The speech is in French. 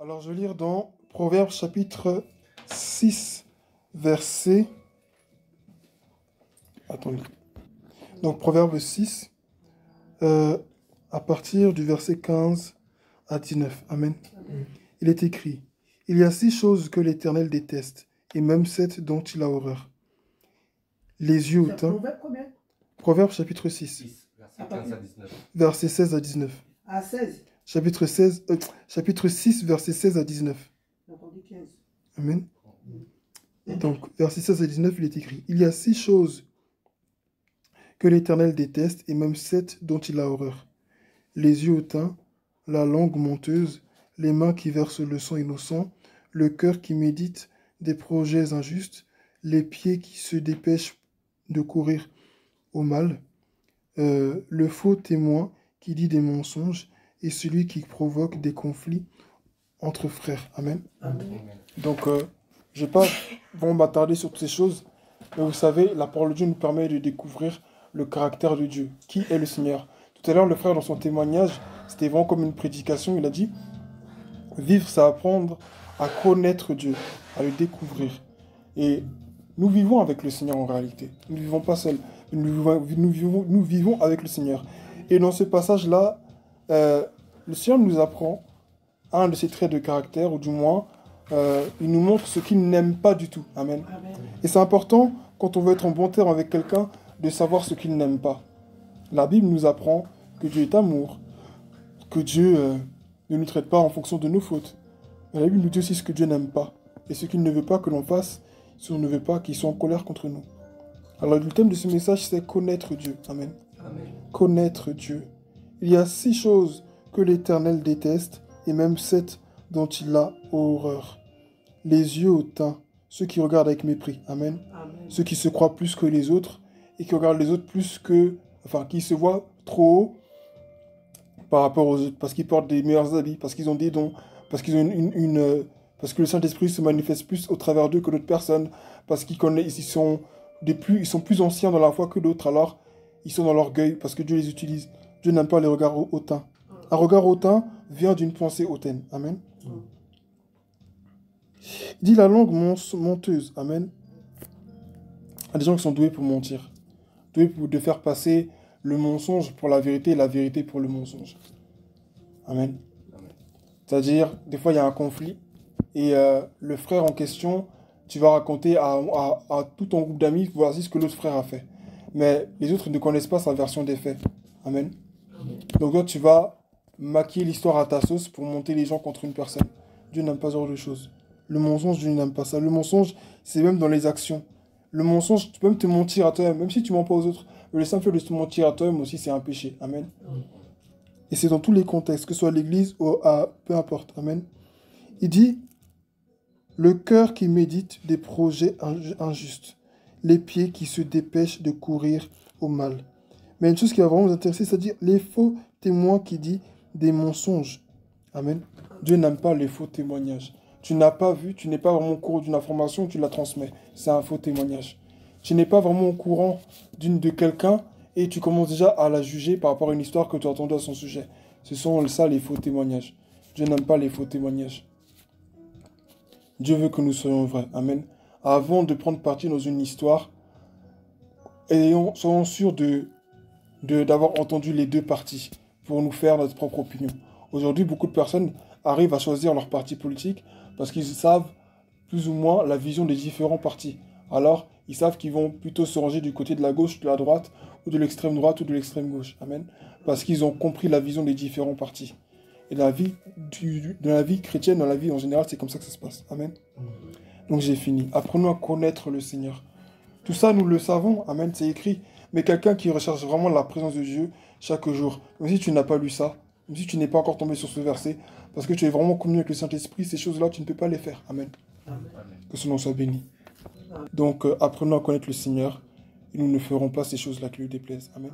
Alors, je vais lire dans Proverbes chapitre 6, verset... Attendez. Donc, Proverbes 6, à partir du verset 15 à 19. Amen. Il est écrit, « Il y a 6 choses que l'Éternel déteste, et même 7 dont il a horreur. Les yeux hautains. » Proverbes chapitre 6, verset 16 à 19. À 16. Chapitre 6, verset 16 à 19. Amen. Donc, verset 16 à 19, il est écrit, « Il y a 6 choses que l'Éternel déteste, et même 7 dont il a horreur. Les yeux hautains, la langue menteuse, les mains qui versent le sang innocent, le cœur qui médite des projets injustes, les pieds qui se dépêchent de courir au mal, le faux témoin qui dit des mensonges, et celui qui provoque des conflits entre frères. » Amen. Amen. Donc, je ne vais pas vraiment m'attarder sur toutes ces choses, mais vous savez, la parole de Dieu nous permet de découvrir le caractère de Dieu. Qui est le Seigneur? Tout à l'heure, le frère, dans son témoignage, c'était vraiment comme une prédication. Il a dit, vivre, c'est apprendre à connaître Dieu, à le découvrir. Et nous vivons avec le Seigneur en réalité. Nous ne vivons pas seuls. Nous vivons avec le Seigneur. Et dans ce passage-là, le Seigneur nous apprend un de ses traits de caractère, ou du moins, il nous montre ce qu'il n'aime pas du tout. Amen. Amen. Et c'est important, quand on veut être en bon terme avec quelqu'un, de savoir ce qu'il n'aime pas. La Bible nous apprend que Dieu est amour, que Dieu ne nous traite pas en fonction de nos fautes. Mais la Bible nous dit aussi ce que Dieu n'aime pas, et ce qu'il ne veut pas que l'on fasse, si on ne veut pas qu'il soit en colère contre nous. Alors le thème de ce message, c'est connaître Dieu. Amen. Amen. Connaître Dieu. Il y a 6 choses que l'Éternel déteste, et même 7 dont il a horreur. Les yeux hautains, ceux qui regardent avec mépris. Amen. Amen. Ceux qui se croient plus que les autres, et qui regardent les autres plus que... Enfin, qui se voient trop haut par rapport aux autres, parce qu'ils portent des meilleurs habits, parce qu'ils ont des dons, parce qu'ils ont parce que le Saint-Esprit se manifeste plus au travers d'eux que d'autres personnes, parce qu'ils connaissent, ils sont plus anciens dans la foi que d'autres, alors ils sont dans l'orgueil, parce que Dieu les utilise. Dieu n'aime pas les regards hautains. Un regard hautain vient d'une pensée hautaine. Amen. Il dit la langue menteuse. Amen. Il y a des gens qui sont doués pour mentir. Doués pour de faire passer le mensonge pour la vérité et la vérité pour le mensonge. Amen. C'est-à-dire, des fois, il y a un conflit et le frère en question, tu vas raconter à tout ton groupe d'amis, voici ce que l'autre frère a fait. Mais les autres ne connaissent pas sa version des faits. Amen. Donc toi, tu vas maquiller l'histoire à ta sauce pour monter les gens contre une personne. Dieu n'aime pas ce genre de choses. Le mensonge, Dieu n'aime pas ça. Le mensonge, c'est même dans les actions. Le mensonge, tu peux même te mentir à toi-même, même si tu ne mens pas aux autres. Mais le simple fait de te mentir à toi-même aussi, c'est un péché. Amen. Et c'est dans tous les contextes, que ce soit à l'église ou peu importe. Amen. Il dit, le cœur qui médite des projets injustes, les pieds qui se dépêchent de courir au mal. Mais une chose qui va vraiment nous intéresser, c'est-à-dire les faux témoins qui disent des mensonges. Amen. Dieu n'aime pas les faux témoignages. Tu n'as pas vu, tu n'es pas vraiment au courant d'une information, tu la transmets. C'est un faux témoignage. Tu n'es pas vraiment au courant de quelqu'un et tu commences déjà à la juger par rapport à une histoire que tu as entendue à son sujet. Ce sont ça les faux témoignages. Dieu n'aime pas les faux témoignages. Dieu veut que nous soyons vrais. Amen. Avant de prendre parti dans une histoire, soyons sûrs d'avoir entendu les deux parties pour nous faire notre propre opinion. Aujourd'hui, beaucoup de personnes arrivent à choisir leur parti politique parce qu'ils savent plus ou moins la vision des différents partis. Alors, ils savent qu'ils vont plutôt se ranger du côté de la gauche, de la droite, ou de l'extrême droite, ou de l'extrême gauche. Amen. Parce qu'ils ont compris la vision des différents partis. Et dans la vie chrétienne, dans la vie en général, c'est comme ça que ça se passe. Amen. Donc j'ai fini. Apprenons à connaître le Seigneur. Tout ça, nous le savons. Amen, c'est écrit. Mais quelqu'un qui recherche vraiment la présence de Dieu chaque jour, même si tu n'as pas lu ça, même si tu n'es pas encore tombé sur ce verset, parce que tu es vraiment communié avec le Saint-Esprit, ces choses-là, tu ne peux pas les faire. Amen. Amen. Que son nom soit béni. Donc, apprenons à connaître le Seigneur, et nous ne ferons pas ces choses-là qui lui déplaisent. Amen.